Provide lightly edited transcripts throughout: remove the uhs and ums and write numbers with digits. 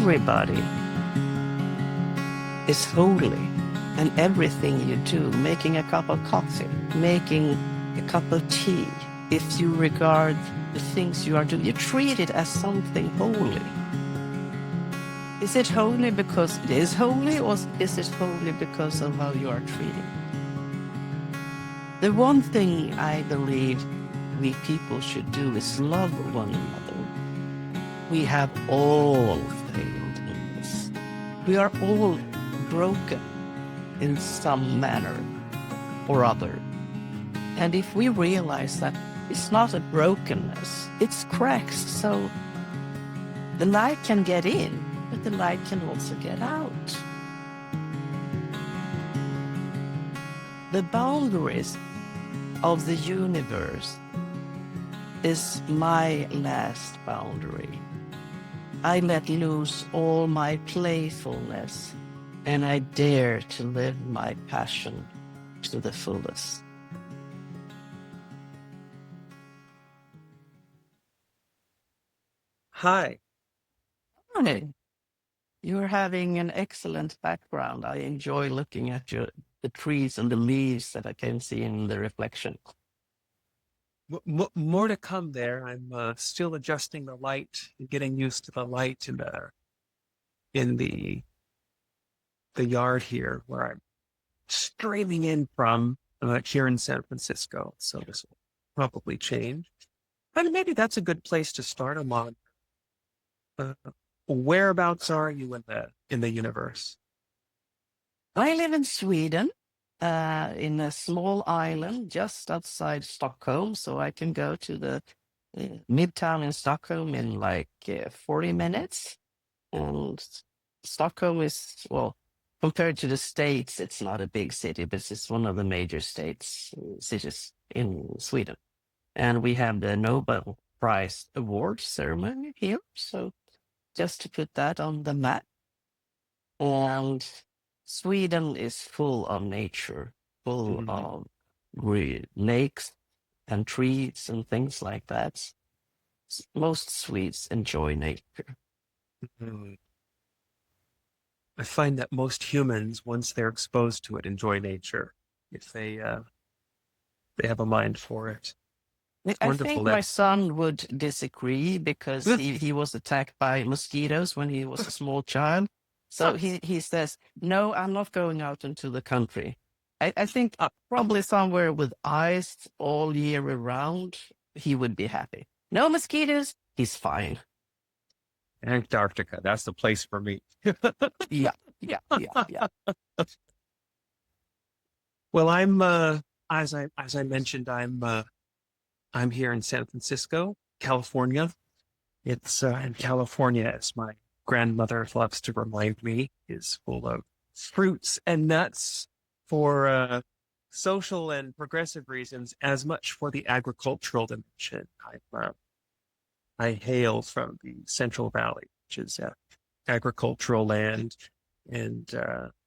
everybody is holy, and everything you do, making a cup of coffee, making a cup of tea, if you regard the things you are doing, you treat it as something holy. Is it holy because it is holy, or is it holy because of how you are treating? The one thing I believe we people should do is love one another. We have all failed in this. We are all broken in some manner or other. And if we realize that it's not a brokenness, it's cracks, so the light can get in, but the light can also get out. The boundaries of the universe is my last boundary. I let loose all my playfulness, and I dare to live my passion to the fullest. Hi. Hi. You're having an excellent background. I enjoy looking at the trees and the leaves that I can see in the reflection. More to come there. I'm still adjusting the light, getting used to the light in the yard here, where I'm streaming in from here in San Francisco. So this will probably change. But maybe that's a good place to start, Omon. Whereabouts are you in the universe? I live in Sweden, in a small island just outside Stockholm, so I can go to the midtown in Stockholm in like 40 minutes. And Stockholm is, well, compared to the States, it's not a big city, but it's one of the major cities in Sweden. And we have the Nobel Prize award ceremony here, so just to put that on the map. And Sweden is full of nature, full of lakes and trees and things like that. Most Swedes enjoy nature. I find that most humans, once they're exposed to it, enjoy nature if they have a mind for it. It's I wonderful think that my son would disagree because he was attacked by mosquitoes when he was a small child. So he says, no, I'm not going out into the country. I think probably somewhere with ice all year around, he would be happy. No mosquitoes, he's fine. Antarctica, that's the place for me. Yeah. Well, I'm as I mentioned, I'm here in San Francisco, California. It's in California, as my grandmother loves to remind me, is full of fruits and nuts for social and progressive reasons, as much for the agricultural dimension. I hail from the Central Valley, which is agricultural land, and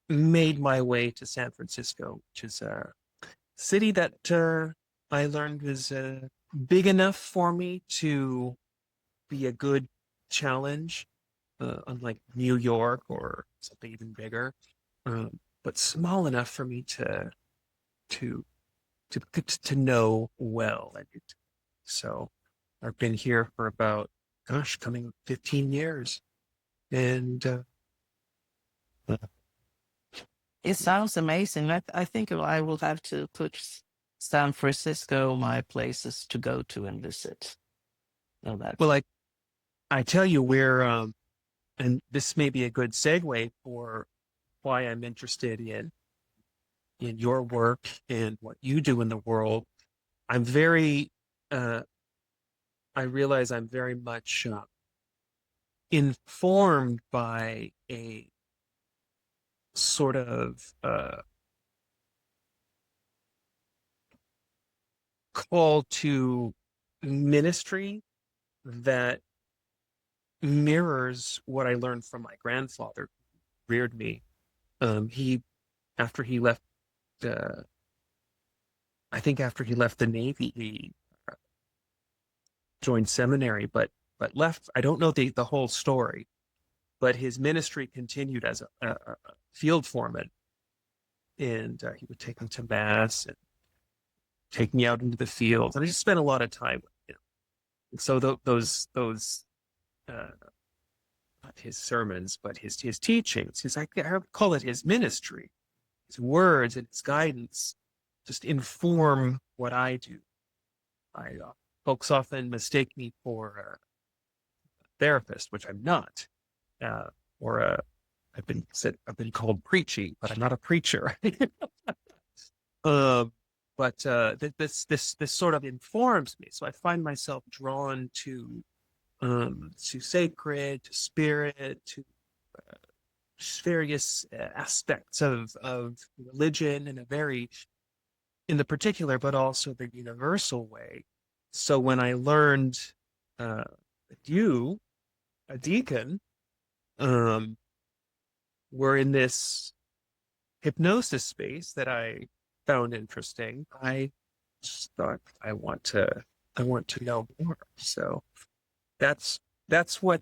made my way to San Francisco, which is a city that I learned was big enough for me to be a good challenge, unlike New York or something even bigger, but small enough for me to know well. So I've been here for about, coming 15 years. And It sounds amazing. I think I will have to put San Francisco my places to go to and visit. No, that. well, I tell you where, and this may be a good segue for why I'm interested in your work and what you do in the world. I'm very, I realize I'm very much informed by a sort of call to ministry that mirrors what I learned from my grandfather, who reared me. After he left, I think after he left the Navy, he joined seminary, but left. I don't know the whole story, but his ministry continued as a field foreman. And he would take me to mass and take me out into the fields. And I just spent a lot of time with him. And so those not his sermons, but his teachings, I call it his ministry, his words and his guidance just inform what I do. Folks often mistake me for a therapist, which I'm not, or I've been called preachy, but I'm not a preacher. This sort of informs me, so I find myself drawn to sacred, to spirit, to various aspects of religion in the particular, but also the universal way. So when I learned that you, a deacon, were in this hypnosis space that I found interesting, I just thought I want to know more. So that's what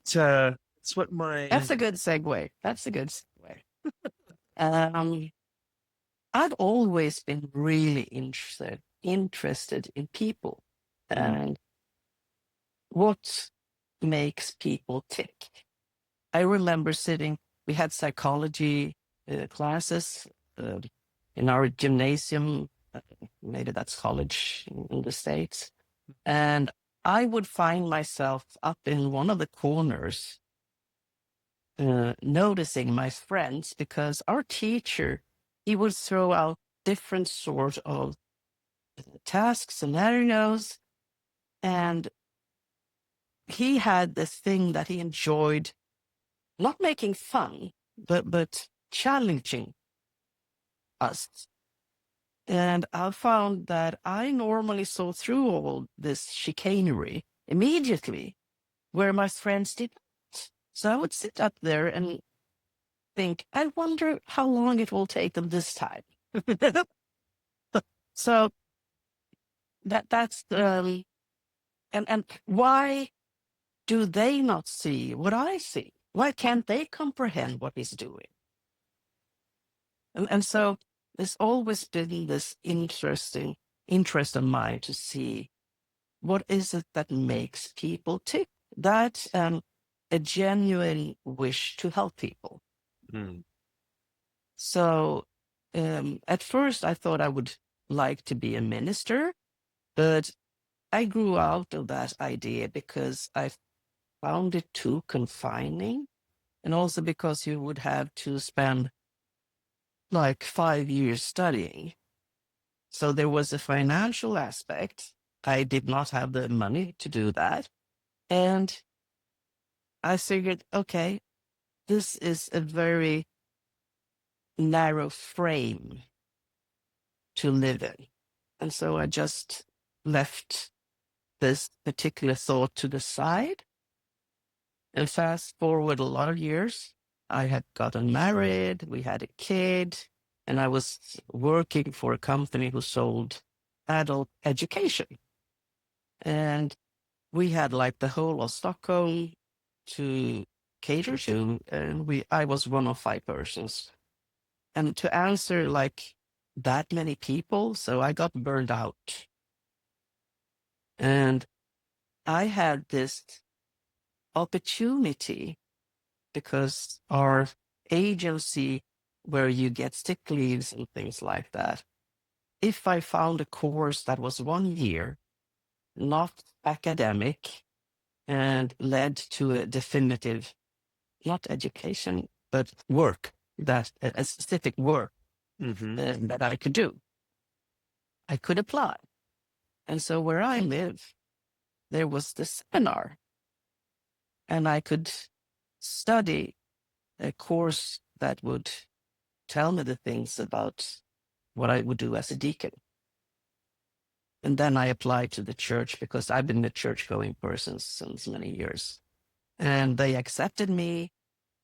my That's a good segue. I've always been really interested in people and what makes people tick. I remember we had psychology classes in our gymnasium, maybe that's college in the States. And I would find myself up in one of the corners noticing my friends, because our teacher, he would throw out different sort of task scenarios, and he had this thing that he enjoyed, not making fun, but challenging us. And I found that I normally saw through all this chicanery immediately, where my friends did not. So I would sit up there and think, I wonder how long it will take them this time. So that's and why do they not see what I see? Why can't they comprehend what he's doing? And so there's always been this interest of mine to see what is it that makes people tick. That's a genuine wish to help people. So at first I thought I would like to be a minister, but I grew out of that idea because I found it too confining, and also because you would have to spend like 5 years studying. So there was a financial aspect. I did not have the money to do that. And I figured, okay, this is a very narrow frame to live in. And so I just left this particular thought to the side. And fast forward a lot of years, I had gotten married, we had a kid, and I was working for a company who sold adult education. And we had like the whole of Stockholm to cater to, and I was one of 5 persons. And to answer like that many people, so I got burned out. And I had this opportunity, because our agency where you get sick leaves and things like that, if I found a course that was 1 year, not academic, and led to a definitive, not education, but work, that a specific work that I could do, I could apply. And so where I live, there was the seminar, and I could study a course that would tell me the things about what I would do as a deacon. And then I applied to the church, because I've been a church-going person since many years. And they accepted me,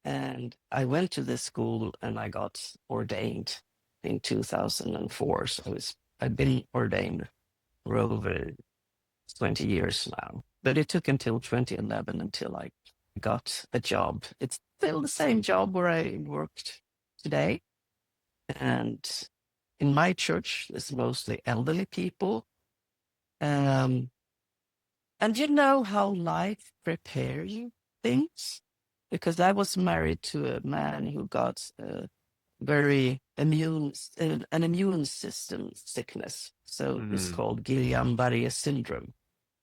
and I went to this school, and I got ordained in 2004. So I've been ordained for over 20 years now. But it took until 2011 until I got a job. It's still the same job where I worked today. And in my church, it's mostly elderly people. And you know how life prepares you things? Because I was married to a man who got very an immune system sickness. So it's called Guillain-Barré syndrome,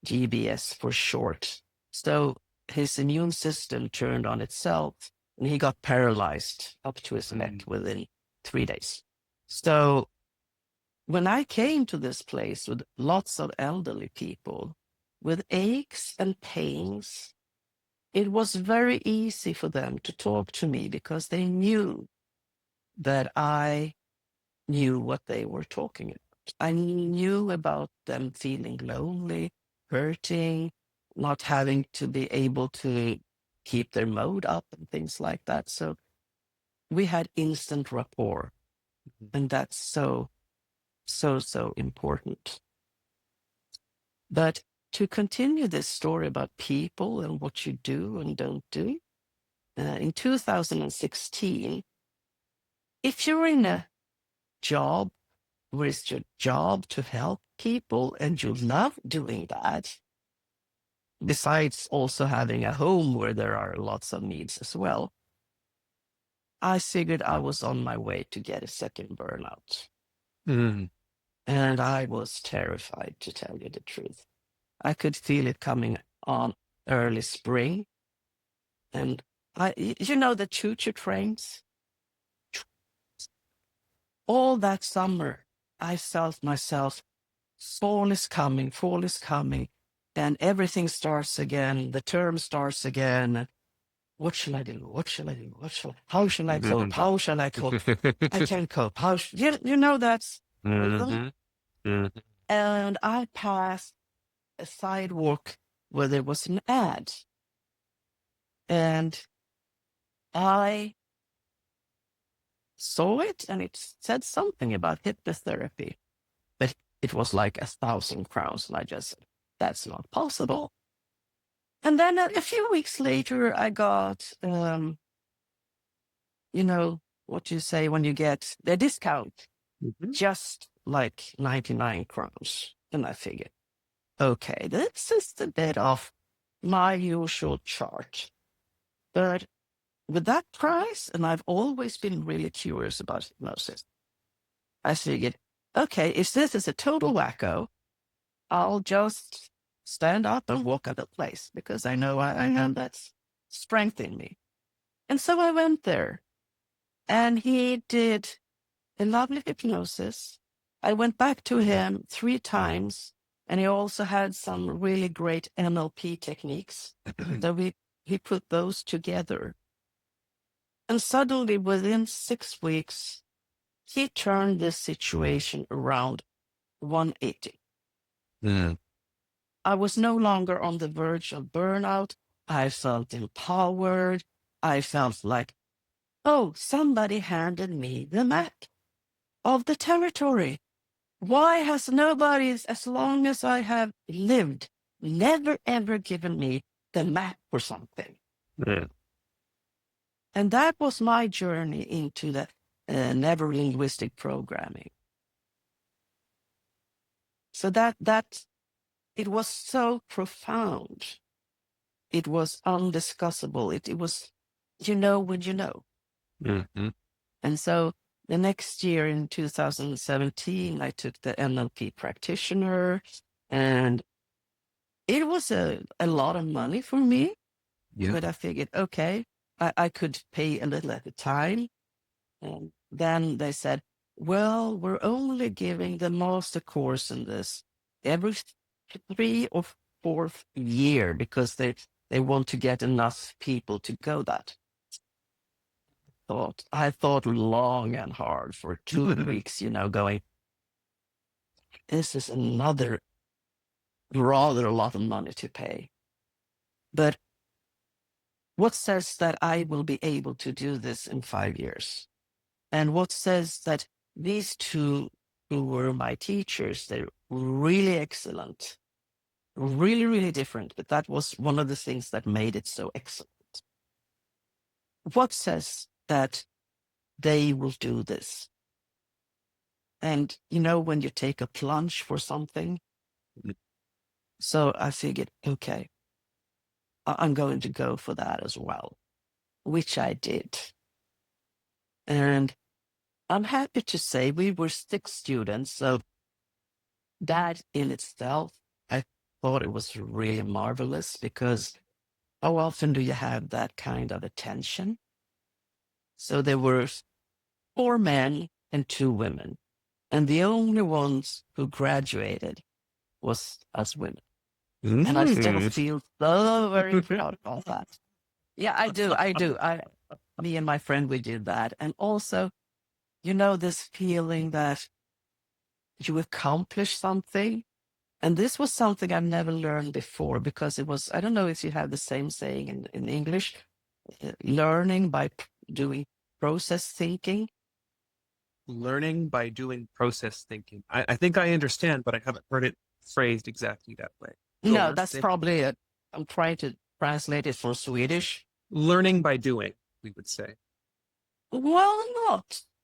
GBS for short. So his immune system turned on itself and he got paralyzed up to his neck within 3 days. So when I came to this place with lots of elderly people with aches and pains, it was very easy for them to talk to me because they knew that I knew what they were talking about. I knew about them feeling lonely, hurting, not having to be able to keep their mode up and things like that. So we had instant rapport. And that's so important. But to continue this story about people and what you do and don't do, in 2016, if you're in a job where it's your job to help people and you love doing that, besides also having a home where there are lots of needs as well, I figured I was on my way to get a second burnout. And I was terrified, to tell you the truth. I could feel it coming on early spring. And you know the choo-choo trains? All that summer, I felt myself, fall is coming, and everything starts again. The term starts again. What shall I do? What shall I do? How shall I cope? How shall I cope? I can't cope. You know that's rhythm? And I passed a sidewalk where there was an ad. And I saw it and it said something about hypnotherapy. But it was like 1,000 crowns. And I just said, that's not possible. And then a few weeks later, I got, you know, what you say when you get the discount, just like 99 crowns. And I figured, okay, this is a bit off my usual chart. But with that price, and I've always been really curious about hypnosis, I figured, okay, if this is a total wacko, I'll just stand up and walk out of the place because I know I have that strength in me. And so I went there and he did a lovely hypnosis. I went back to him 3 times and he also had some really great NLP techniques. So he put those together. And suddenly within 6 weeks, he turned this situation around 180. I was no longer on the verge of burnout. I felt empowered. I felt like, oh, somebody handed me the map of the territory. Why has nobody, as long as I have lived, never ever given me the map for something? And that was my journey into the never-linguistic programming. So that it was so profound. It was undiscussable. It was, you know when you know. And so the next year in 2017, I took the NLP practitioner, and it was a lot of money for me. But I figured, okay, I could pay a little at a time. And then they said, well, we're only giving the master course in this every 3 or 4th year because they want to get enough people to go that. I thought long and hard for 2 weeks, going, this is another rather a lot of money to pay. But what says that I will be able to do this in 5 years? And what says that these 2 who were my teachers, they're really excellent, really, really different. But that was one of the things that made it so excellent. what says that they will do this? And when you take a plunge for something, so I figured, okay, I'm going to go for that as well, which I did. And I'm happy to say we were 6 students. So that in itself, I thought it was really marvelous, because how often do you have that kind of attention? So there were 4 men and 2 women. And the only ones who graduated was us women. And I still feel so very proud of that. Yeah, I do. Me and my friend, we did that. And also, this feeling that you accomplish something. And this was something I've never learned before, because it was, I don't know if you have the same saying in English, learning by doing process thinking. Learning by doing process thinking. I think I understand, but I haven't heard it phrased exactly that way. No, that's probably it. I'm trying to translate it for Swedish. Learning by doing, we would say. Well,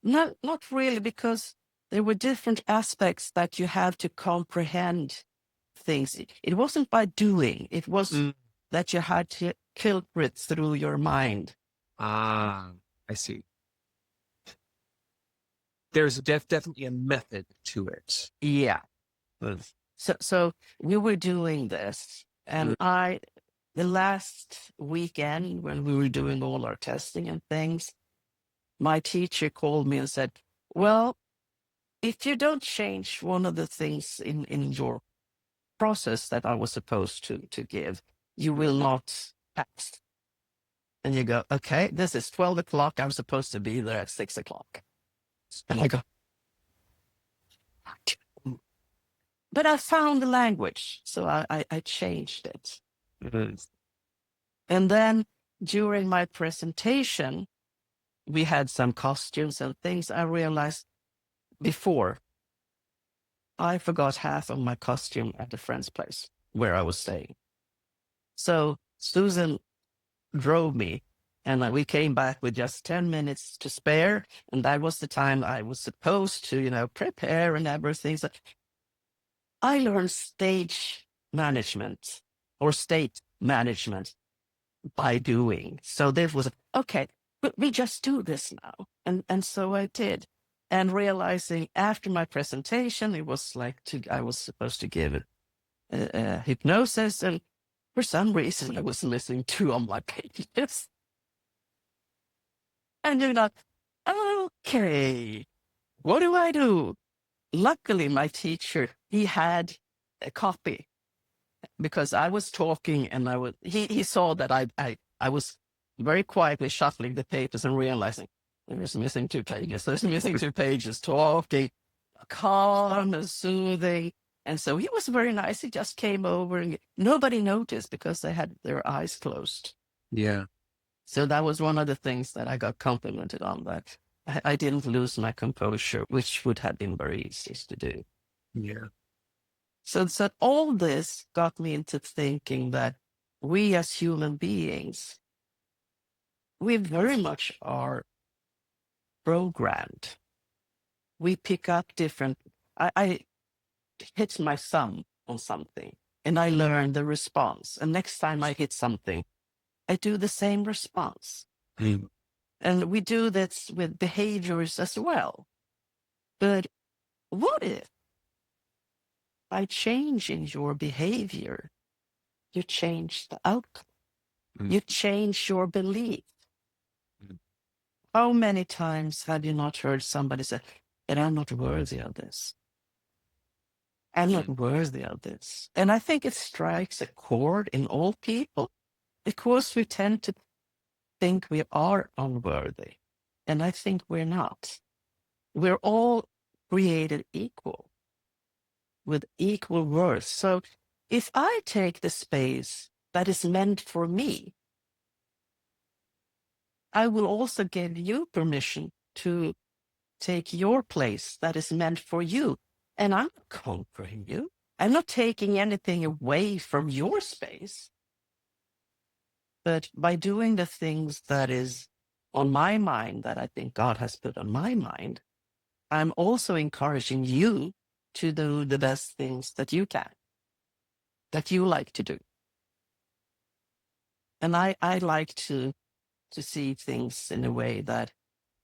not really, because there were different aspects that you have to comprehend things. It wasn't by doing. It was that you had to filter it through your mind. Ah, I see. There's definitely a method to it. Yeah. So we were doing this, and the last weekend when we were doing all our testing and things, my teacher called me and said, well, if you don't change one of the things in your process that I was supposed to give, you will not pass. And you go, okay, this is 12 o'clock. I'm supposed to be there at 6 o'clock. And I go, but I found the language, so I changed it. And then during my presentation, we had some costumes and things. I realized before, I forgot half of my costume at a friend's place where I was staying. So Susan drove me, and we came back with just 10 minutes to spare. And that was the time I was supposed to, prepare and everything. So I learned stage management or state management by doing. So there was, okay, but we just do this now. And so I did. And realizing after my presentation, it was like I was supposed to give it hypnosis. And for some reason, I was missing 2 on my pages. And you're like, okay, what do I do? Luckily, my teacher, he had a copy, because I was talking, and he saw that I was very quietly shuffling the papers and realizing there's missing 2 pages. There's missing 2 pages, talking, calm and soothing. And so he was very nice. He just came over, and nobody noticed because they had their eyes closed. Yeah. So that was one of the things that I got complimented on, that I didn't lose my composure, which would have been very easy to do. Yeah. So all this got me into thinking that we as human beings, we very much are programmed. We pick up different. I hit my thumb on something, and I learn the response. And next time I hit something, I do the same response. And we do this with behaviors as well. But what if by changing your behavior, you change the outcome? You change your belief. How many times have you not heard somebody say, "And I'm not worthy of this. I'm not worthy of this." And I think it strikes a chord in all people, because we tend to think we are unworthy. And I think we're not. We're all created equal, with equal worth. So if I take the space that is meant for me, I will also give you permission to take your place that is meant for you. And I'm not conquering you. I'm not taking anything away from your space. But by doing the things that is on my mind that I think God has put on my mind, I'm also encouraging you to do the best things that you can, that you like to do. And I like to see things in a way that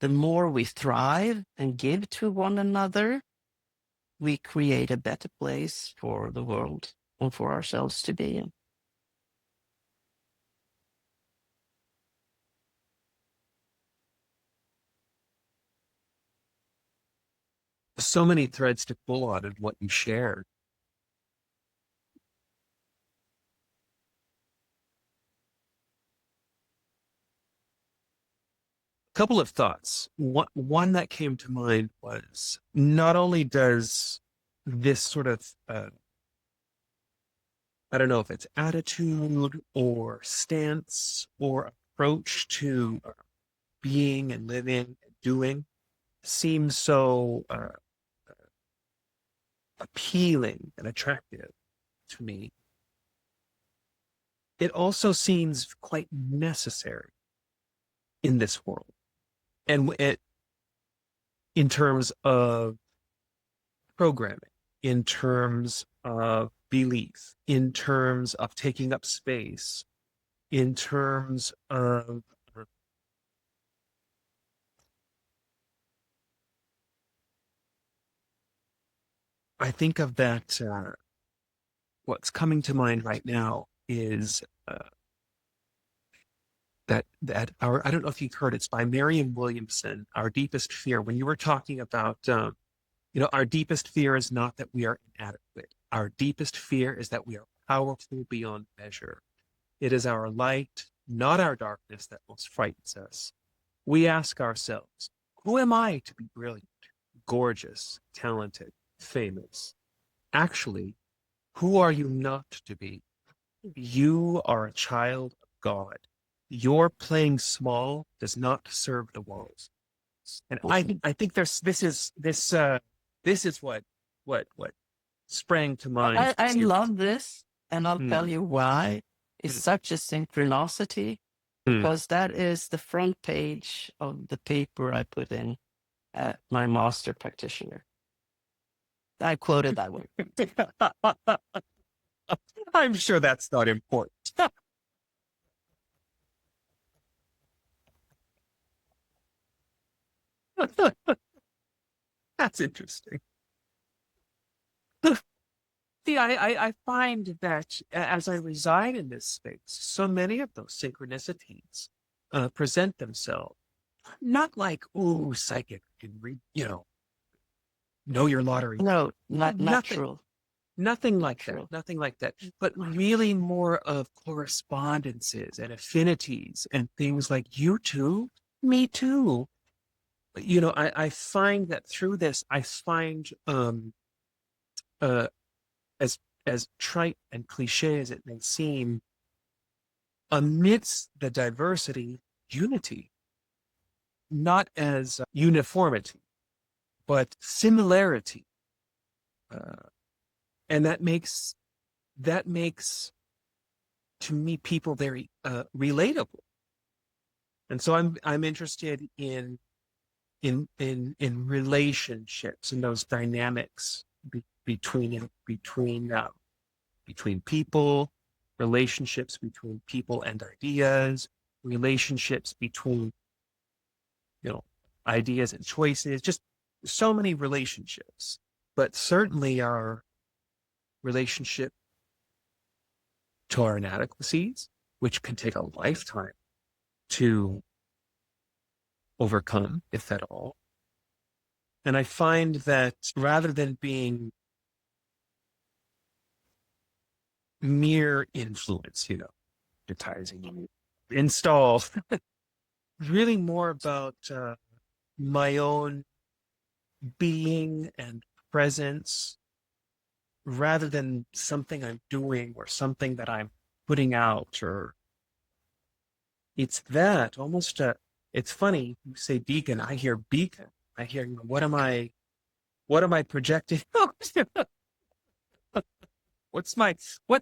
the more we thrive and give to one another, we create a better place for the world and for ourselves to be in. So many threads to pull on in what you shared. Couple of thoughts. One that came to mind was, not only does this sort of, I don't know if it's attitude or stance or approach to being and living and doing, seems so appealing and attractive to me. It also seems quite necessary in this world. And in terms of programming, in terms of belief, in terms of taking up space, in terms of I think of that, what's coming to mind right now is that our, I don't know if you've heard, it's by Marianne Williamson, Our Deepest Fear. When you were talking about, our deepest fear is not that we are inadequate. Our deepest fear is that we are powerful beyond measure. It is our light, not our darkness, that most frightens us. We ask ourselves, who am I to be brilliant, gorgeous, talented, famous? Actually, who are you not to be? You are a child of God. Your playing small does not serve the walls. And I think this is what sprang to mind. I love this, and I'll tell you why. It's such a synchronicity, because that is the front page of the paper I put in at my master practitioner. I quoted that one. I'm sure that's not important. That's interesting. See, I find that as I reside in this space, so many of those synchronicities present themselves not like, ooh, psychic, know your lottery. No, not natural. Nothing like that. Nothing like that. But really more of correspondences and affinities and things like, you too, me too. I find that through this, I find as trite and cliche as it may seem, amidst the diversity, unity, not as uniformity, but similarity. And that makes to me people very relatable. And so I'm interested in relationships and those dynamics between people, relationships between people and ideas, relationships between ideas and choices, just so many relationships. But certainly our relationship to our inadequacies, which can take a lifetime to overcome, if at all. And I find that rather than being mere influence, advertising, install, really more about my own being and presence, rather than something I'm doing or something that I'm putting out, or it's that almost it's funny, you say beacon, I hear beacon. I hear, what am I projecting? What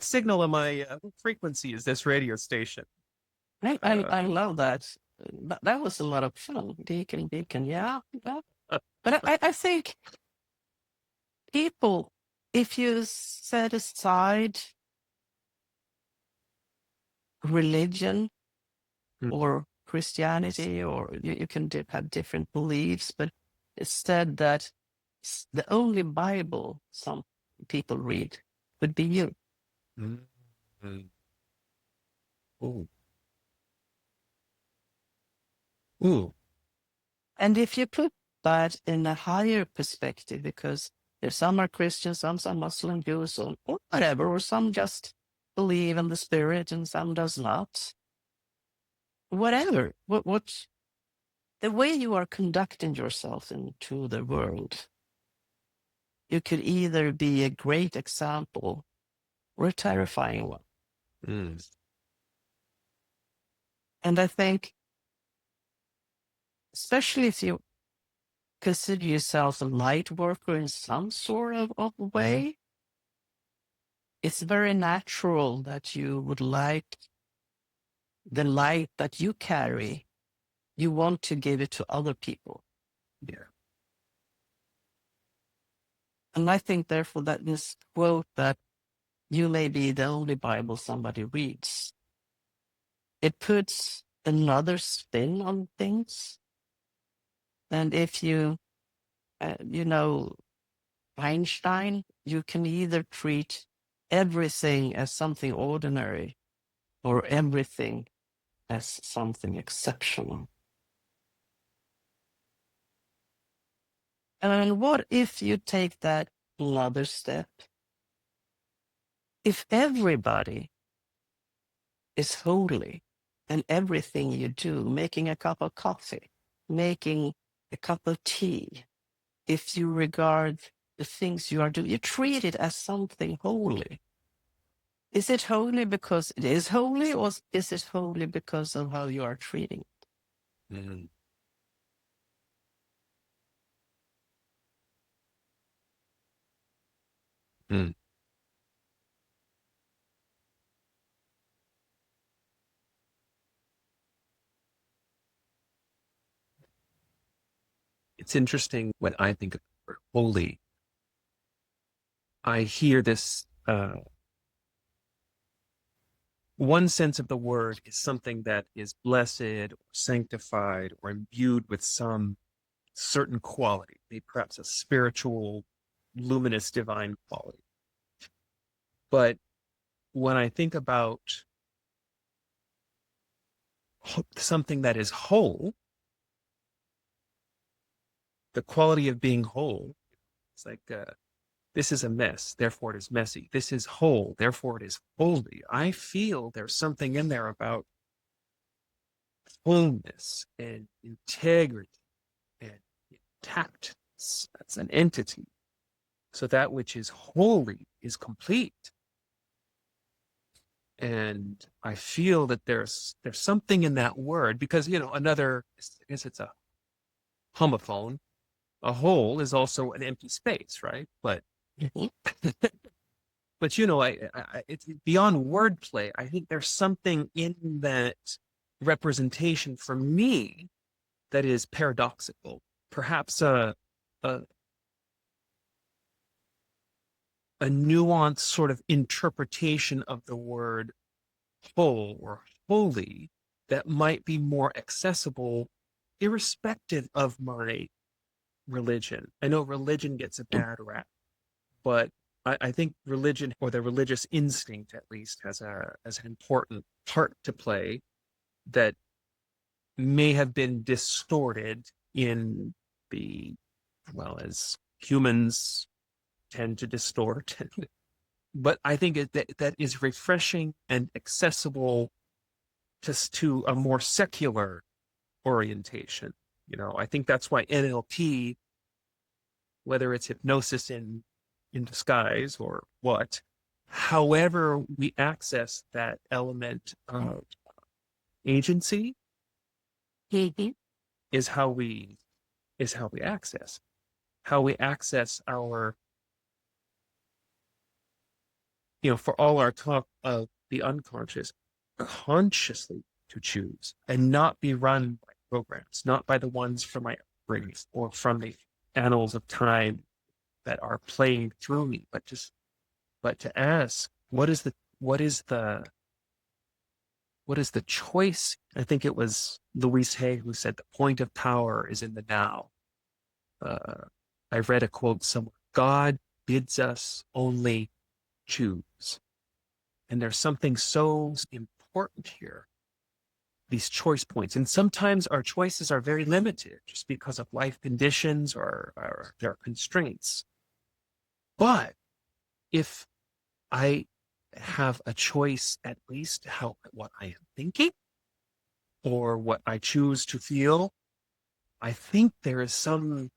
signal am I, what frequency is this radio station? I love that. that was a lot of fun. Deacon, yeah. But I think people, if you set aside religion Mm. or Christianity, or you can have different beliefs, but it's said that the only Bible some people read would be you. Mm. Mm. Ooh. Ooh. And if you put that in a higher perspective, because there's some are Christians, some are Muslim, Jews, or whatever, or some just believe in the spirit and some does not. Whatever, what the way you are conducting yourself into the world, you could either be a great example or a terrifying one. Mm. And I think, especially if you consider yourself a light worker in some sort of way, it's very natural that you would like the light that you carry, you want to give it to other people. Yeah. And I think, therefore, that this quote that you may be the only Bible somebody reads, it puts another spin on things. And if you, Einstein, you can either treat everything as something ordinary or everything as something exceptional. And what if you take that another step? If everybody is holy and everything you do, making a cup of coffee, making a cup of tea, if you regard the things you are doing, you treat it as something holy. Is it holy because it is holy, or is it holy because of how you are treating it? Mm. Mm. It's interesting when I think of the word holy, I hear this one sense of the word is something that is blessed or sanctified or imbued with some certain quality, maybe perhaps a spiritual, luminous, divine quality. But when I think about something that is whole, the quality of being whole, it's like this is a mess, therefore it is messy. This is whole, therefore it is holy. I feel there's something in there about wholeness and integrity and intactness. That's an entity. So that which is holy is complete. And I feel that there's something in that word because another, I guess it's a homophone. A whole is also an empty space, right? But Mhm. but it's beyond wordplay. I think there's something in that representation for me that is paradoxical. Perhaps a nuanced sort of interpretation of the word whole or holy that might be more accessible irrespective of my religion. I know religion gets a bad rap, but I think religion, or the religious instinct at least, has an important part to play that may have been distorted in the, well, as humans tend to distort. But I think that is refreshing and accessible just to a more secular orientation. I think that's why NLP, whether it's hypnosis in disguise or what, however we access that element of agency Mhm. is how we access our, for all our talk of the unconscious, consciously to choose and not be run by programs, not by the ones from my upbringing or from the annals of time that are playing through me, but to ask, what is the choice? I think it was Louise Hay who said the point of power is in the now. I read a quote somewhere: God bids us only choose. And there's something so important here, these choice points. And sometimes our choices are very limited just because of life conditions or there are constraints. But if I have a choice, at least what I am thinking or what I choose to feel, I think there is some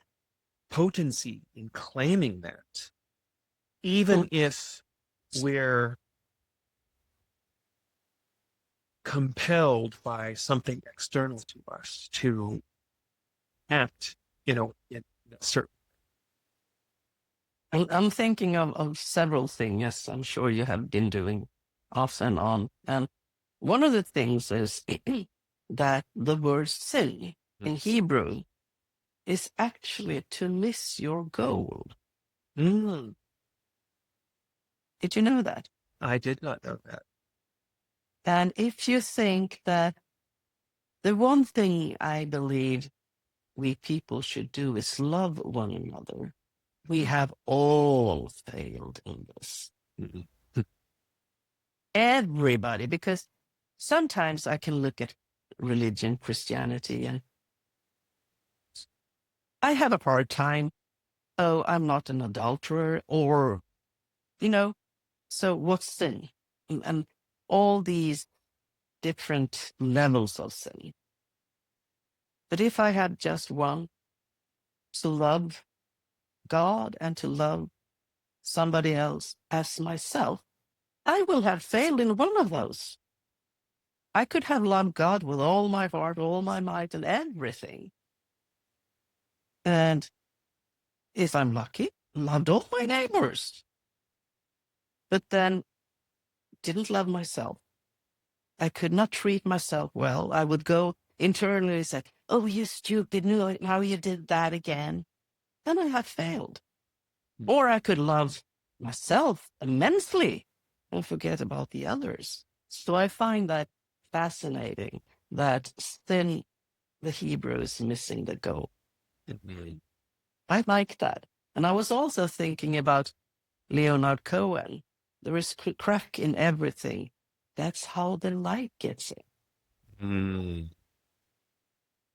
potency in claiming that, even if we're compelled by something external to us to act, in a certain. I'm thinking of several things. Yes, I'm sure you have been doing off and on. And one of the things is that the word sin in Hebrew is actually to miss your goal. Mm. Did you know that? I did not know that. And if you think that the one thing I believe we people should do is love one another, we have all failed in this. Everybody, because sometimes I can look at religion, Christianity, and I have a hard time. Oh, I'm not an adulterer, or, so what's sin? And all these different levels of sin. But if I had just one, to love God and to love somebody else as myself, I will have failed in one of those. I could have loved God with all my heart, all my might, and everything. And if I'm lucky, loved all my neighbors. But then didn't love myself. I could not treat myself well. I would go internally and say, oh, you stupid, now you did that again. Then I have failed. Or I could love myself immensely and forget about the others. So I find that fascinating, that sin, the Hebrew is missing the goal. I like that. And I was also thinking about Leonard Cohen. There is crack in everything. That's how the light gets in.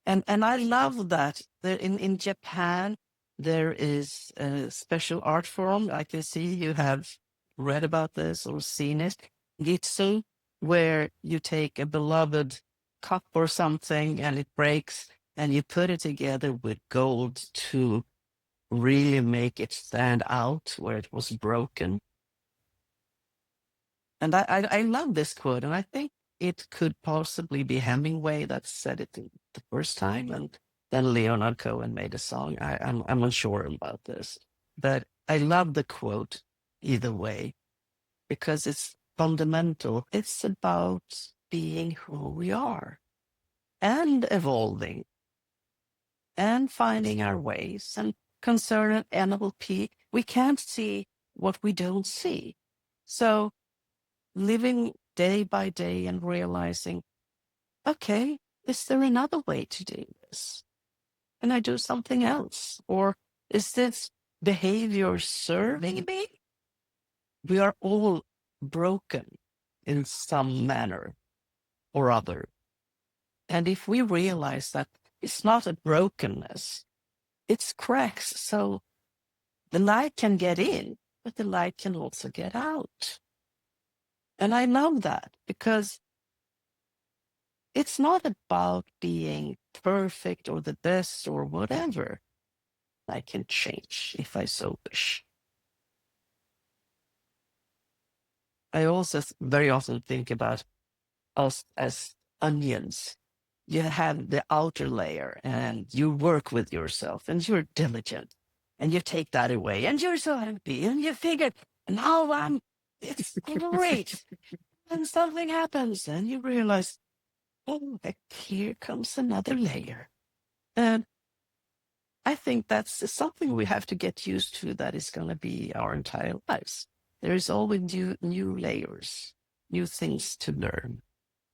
And I love that. In Japan, there is a special art form. I can see you have read about this or seen it. Gitsu, where you take a beloved cup or something and it breaks and you put it together with gold to really make it stand out where it was broken. And I love this quote, and I think it could possibly be Hemingway that said it the first time, and then Leonard Cohen made a song. I'm unsure about this, but I love the quote either way because it's fundamental. It's about being who we are and evolving and finding our ways. And concerning NLP, we can't see what we don't see. So living day by day and realizing, okay, is there another way to do this? Can I do something else? Or is this behavior serving me? We are all broken in some manner or other. And if we realize that it's not a brokenness, it's cracks, so the light can get in, but the light can also get out. And I love that because it's not about being perfect or the best or whatever. I can change if I so wish. I also very often think about us as onions. You have the outer layer and you work with yourself and you're diligent and you take that away and you're so happy and you figure, now it's great. And something happens and you realize, oh, here comes another layer. And I think that's something we have to get used to, that is going to be our entire lives. There is always new layers, new things to learn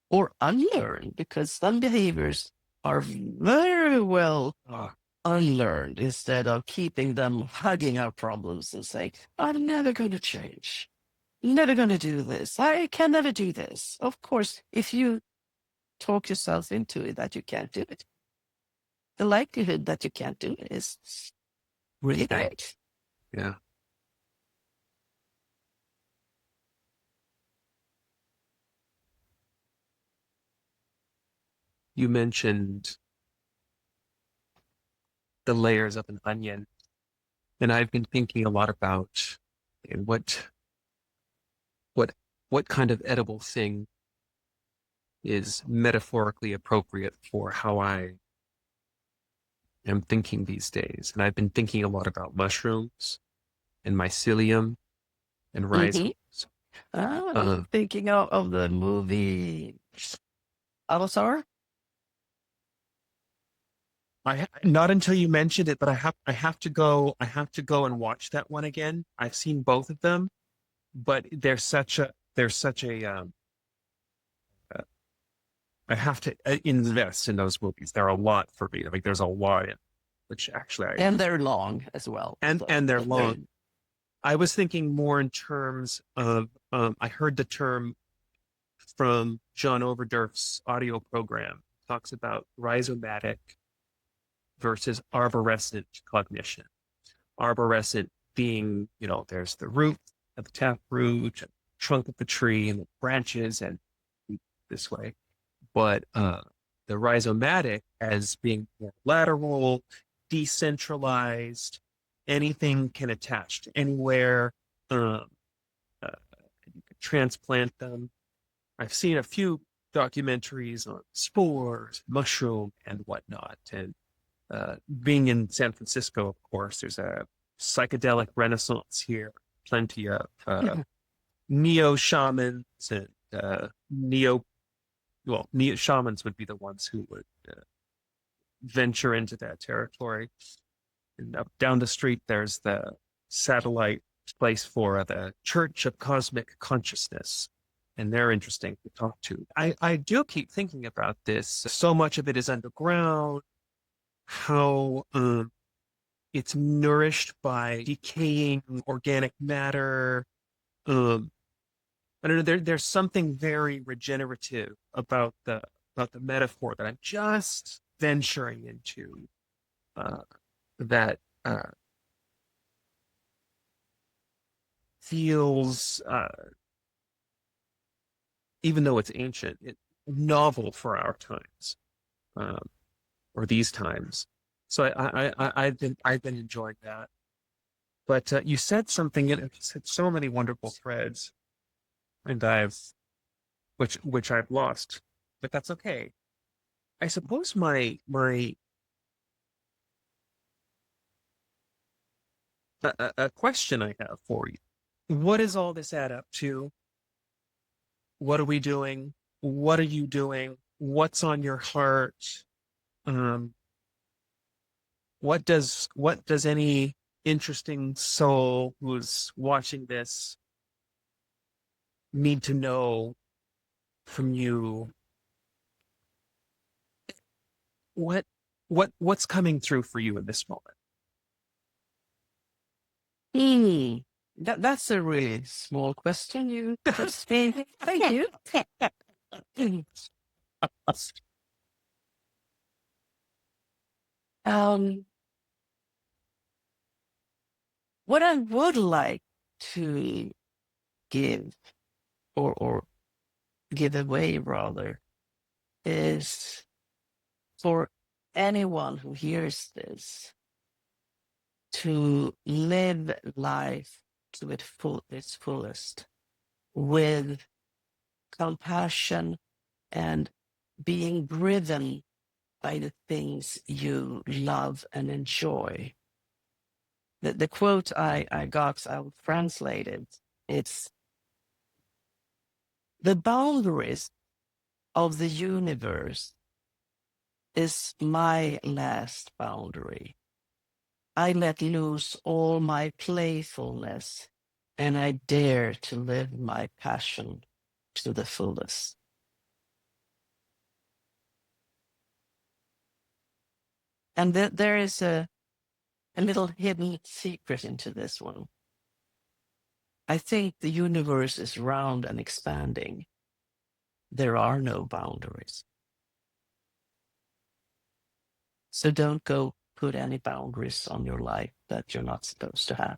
or unlearn, because some behaviors are very well unlearned, instead of keeping them hugging our problems and saying, I'm never going to change. Never going to do this. I can never do this. Of course, if you talk yourself into it that you can't do it, the likelihood that you can't do it is really great. Yeah. You mentioned the layers of an onion, and I've been thinking a lot about what what kind of edible thing is metaphorically appropriate for how I am thinking these days. And I've been thinking a lot about mushrooms and mycelium and rhizomes. I'm thinking of the movie Avatar. Not until you mentioned it, but I have to go and watch that one again. I've seen both of them, but I have to invest in those movies. They're a lot for me. Like there's a lot in, which actually and they're long as well. And they're long. I was thinking more in terms of I heard the term from John Overdurf's audio program. It talks about rhizomatic versus arborescent cognition. Arborescent being, there's the root of the tap root, and trunk of the tree, and the branches, and this way. But the rhizomatic as being more lateral, decentralized, anything can attach to anywhere. You can transplant them. I've seen a few documentaries on spores, mushroom, and whatnot. And being in San Francisco, of course, there's a psychedelic renaissance here. Plenty of neo shamans and neo shamans would be the ones who would venture into that territory. And up down the street, there's the satellite place for the Church of Cosmic Consciousness. And they're interesting to talk to. I do keep thinking about this. So much of it is underground, how it's nourished by decaying organic matter. I don't know. There's something very regenerative about the metaphor that I'm just venturing into. That feels, even though it's ancient, novel for our times, or these times. So I've been enjoying that. But you said something, and you said so many wonderful threads, and which I've lost, but that's okay. I suppose my a question I have for you: what does all this add up to? What are we doing? What are you doing? What's on your heart? What does any interesting soul who's watching this need to know from you? What's coming through for you in this moment? That's a really small question. You just thank you. What I would like to give, or give away rather, is for anyone who hears this to live life to its fullest, with compassion and being driven by the things you love and enjoy. The quote I got, I'll translate it. It's: the boundaries of the universe is my last boundary. I let loose all my playfulness, and I dare to live my passion to the fullest. And there is a little hidden secret into this one. I think the universe is round and expanding. There are no boundaries. So don't go put any boundaries on your life that you're not supposed to have.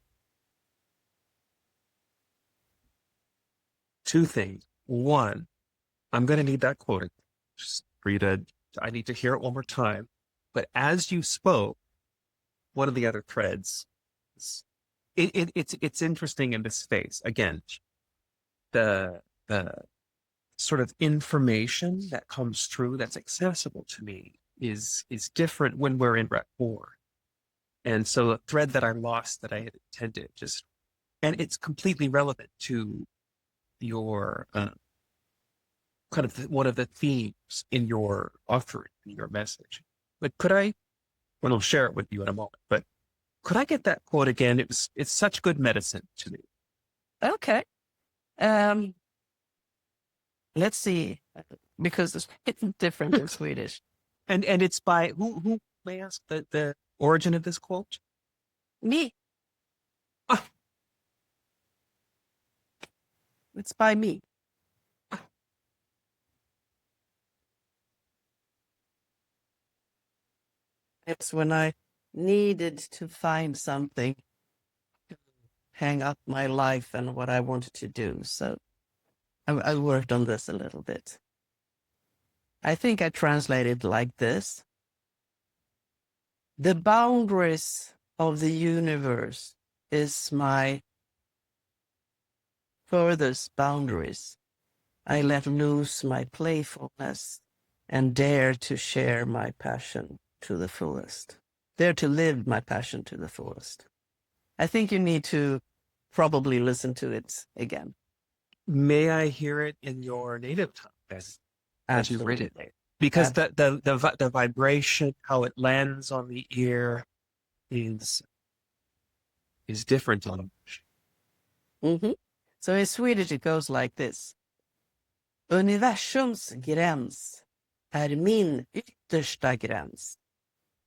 Two things. One, I'm going to need that quote just for you to, I need to hear it one more time. But as you spoke, one of the other threads, it's interesting in this space. Again, the sort of information that comes through that's accessible to me is different when we're in rapport. And so a thread that I lost that I had intended just, and it's completely relevant to your kind of one of the themes in your offering, in your message. But could I, well, I'll share it with you in a moment, but could I get that quote again? It's such good medicine to me. Okay. Let's see, because it's different in Swedish. And it's by who may I ask the origin of this quote? Me. Ah. It's by me. It's when I needed to find something to hang up my life and what I wanted to do. So I worked on this a little bit. I think I translated like this. The boundaries of the universe is my furthest boundaries. I let loose my playfulness and dare to share my passion to the fullest. Dare to live my passion to the fullest. I think you need to probably listen to it again. May I hear it in your native tongue as you read it? Absolutely. Because the vibration, how it lands on the ear, is different on. Mm-hmm. So in Swedish it goes like this. Universums gräns är min yttersta gräns.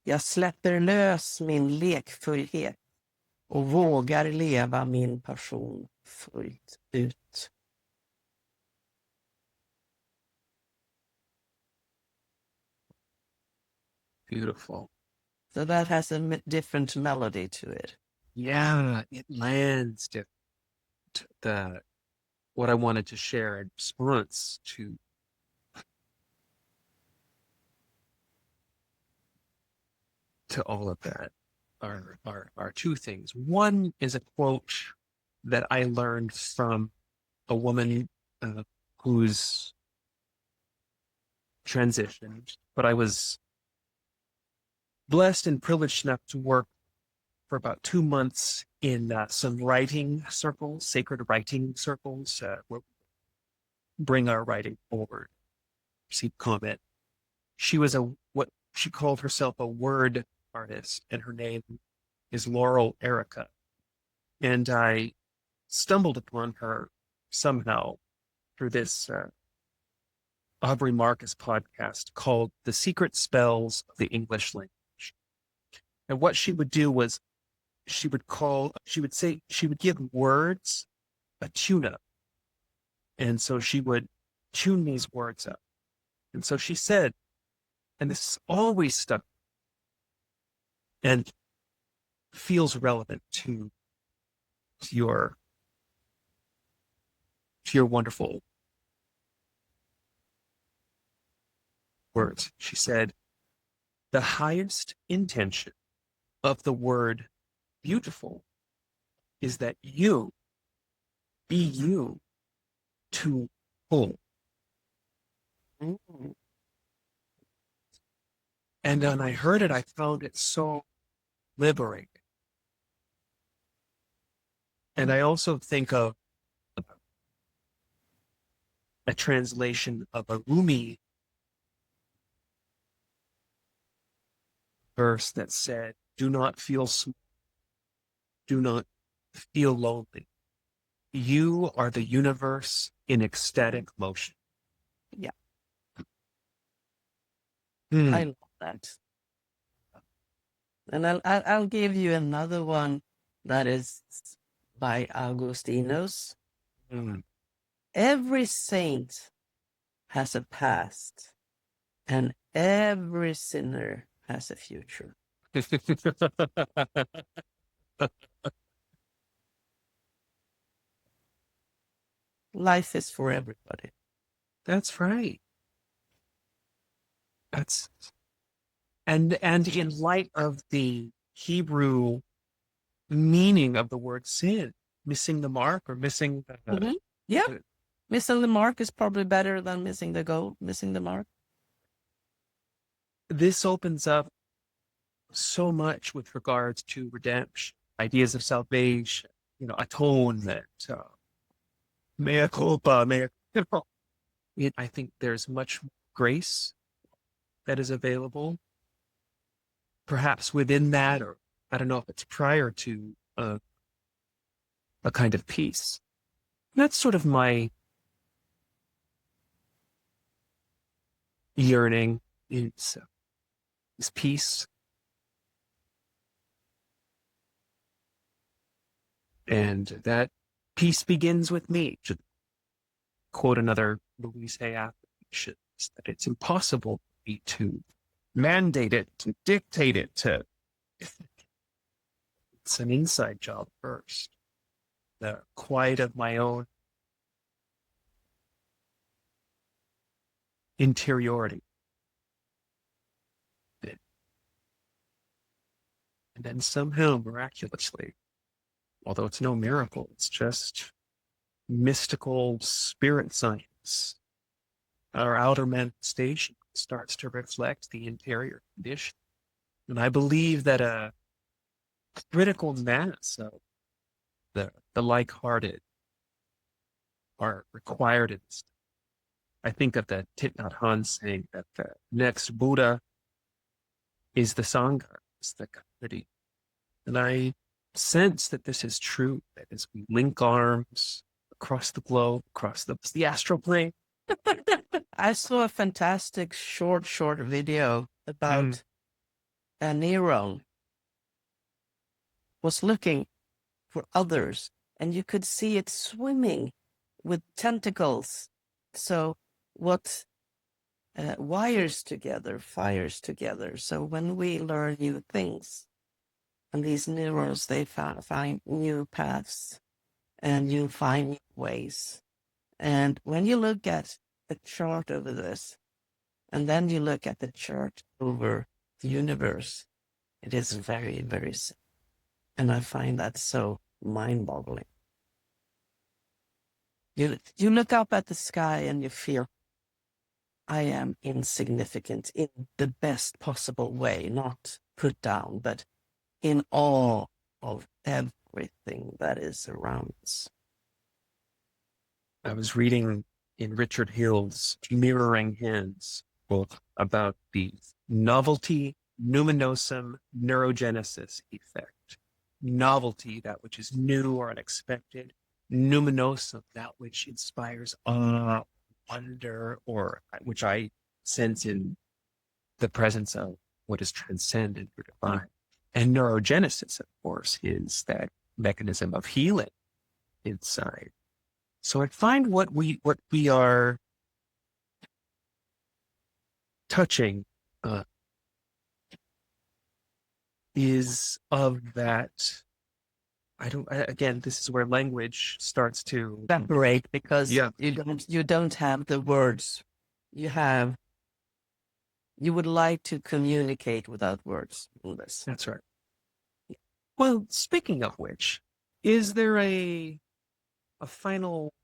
Jag släpper lös min lekfullhet och vågar leva min passion fullt ut. Beautiful. So that has a different melody to it. Yeah, it lands different. What I wanted to share in response to all of that are two things. One is a quote that I learned from a woman who's transitioned, but I was blessed and privileged enough to work for about 2 months in some writing circles, sacred writing circles, where we bring our writing forward, receive comment. She was what she called herself a word artist, and her name is Laurel Erica. And I stumbled upon her somehow through this Aubrey Marcus podcast called The Secret Spells of the English Language. And what she would do was she would give words a tune up. And so she would tune these words up. And so she said, and this always stuck and feels relevant to your wonderful words. She said, the highest intention of the word beautiful is that you be you to full. Mm-hmm. And when I heard it, I found it so liberating. And I also think of a translation of a Rumi verse that said, "Do not feel small, do not feel lonely. You are the universe in ecstatic motion." Yeah. Hmm. I love that. And I'll give you another one that is by Augustinus. Hmm. Every saint has a past, and every sinner has a future. Life is for everybody. That's right. That's and in light of the Hebrew meaning of the word sin, missing the mark or missing Mm-hmm. Yeah. the Missing the mark is probably better than missing the goal, missing the mark. this opens up so much with regards to redemption, ideas of salvation, atonement, mea culpa, I think there's much grace that is available, perhaps within that, or I don't know if it's prior to a kind of peace. That's sort of my yearning is peace. And that peace begins with me. To quote another Louise Hay affirmation, that it's impossible for me to mandate it, to dictate it, to it's an inside job first. The quiet of my own interiority. And then somehow, miraculously, although it's no miracle, it's just mystical spirit science, our outer manifestation starts to reflect the interior condition. And I believe that a critical mass of the like-hearted are required in this. I think of the Thich Nhat Hanh saying that the next Buddha is the Sangha, is the community. And I sense that this is true, that as we link arms across the globe, across the astral plane. I saw a fantastic short video about a neuron was looking for others, and you could see it swimming with tentacles. So what wires together, fires together. So when we learn new things, and these neurons, they find new paths, and you find new ways. And when you look at the chart over this, and then you look at the chart over the universe, it is very, very simple. And I find that so mind-boggling. You look up at the sky and you feel, I am insignificant in the best possible way, not put down, but in awe of everything that is around us. I was reading in Richard Hill's Mirroring Hands book about the novelty, numinosum, neurogenesis effect. Novelty, that which is new or unexpected. Numinosum, that which inspires awe, wonder, or which I sense in the presence of what is transcendent or divine. And neurogenesis, of course, is that mechanism of healing inside. So I find what we are touching is of that. Again, this is where language starts to separate, because you don't have the words. You would like to communicate without words. That's right. Well, speaking of which, is there a final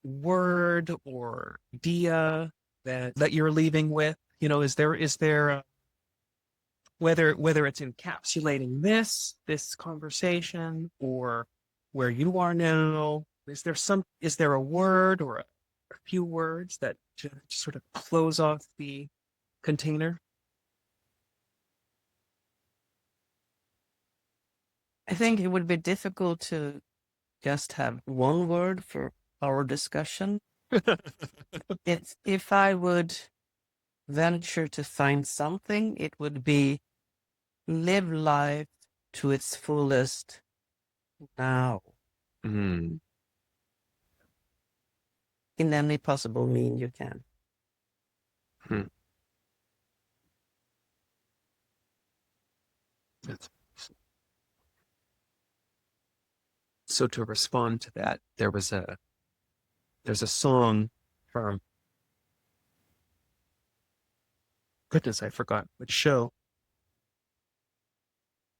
word or idea that you're leaving with? Is there whether it's encapsulating this conversation or where you are now, is there a word or a few words that just sort of close off the container? I think it would be difficult to just have one word for our discussion. If I would venture to find something, it would be live life to its fullest now, Mm. in any possible mean you can. Hmm. That's- So to respond to that, there's a song from, goodness, I forgot which show.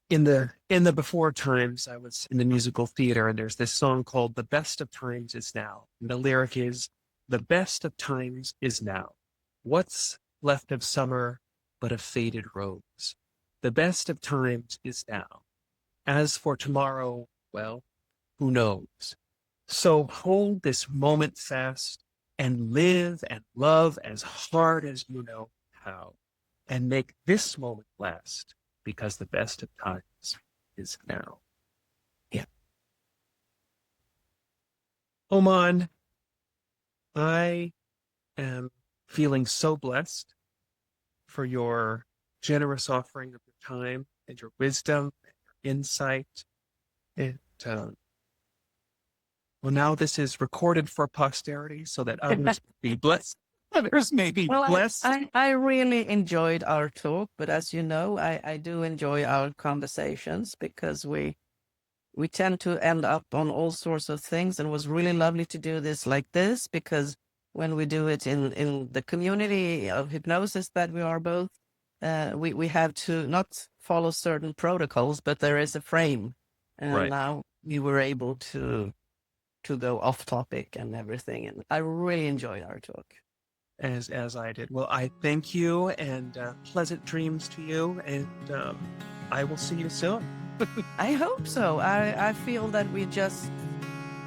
In the before times, I was in the musical theater, and there's this song called "The Best of Times Is Now." And the lyric is, "The best of times is now. What's left of summer but a faded rose? The best of times is now. As for tomorrow, well, who knows? So hold this moment fast and live and love as hard as you know how, and make this moment last, because the best of times is now." Yeah. Oman, I am feeling so blessed for your generous offering of your time and your wisdom and your insight. And well, now this is recorded for posterity so that others may be blessed. Others may be Well, blessed. I really enjoyed our talk, but as you know, I do enjoy our conversations because we tend to end up on all sorts of things, and it was really lovely to do this like this, because when we do it in the community of hypnosis that we are both, we have to not follow certain protocols, but there is a frame, and Right. now we were able to go off topic and everything, and I really enjoyed our talk. As I did. Well, I thank you, and pleasant dreams to you, and I will see you soon. I hope so. I feel that we just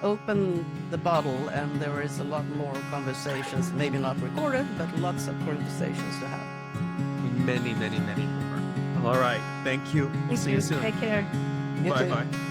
opened the bottle and there is a lot more conversations, maybe not recorded, but lots of conversations to have. Many, many, many more. All right. Thank you. Thank See you. you soon. Take care. You too. Bye-bye.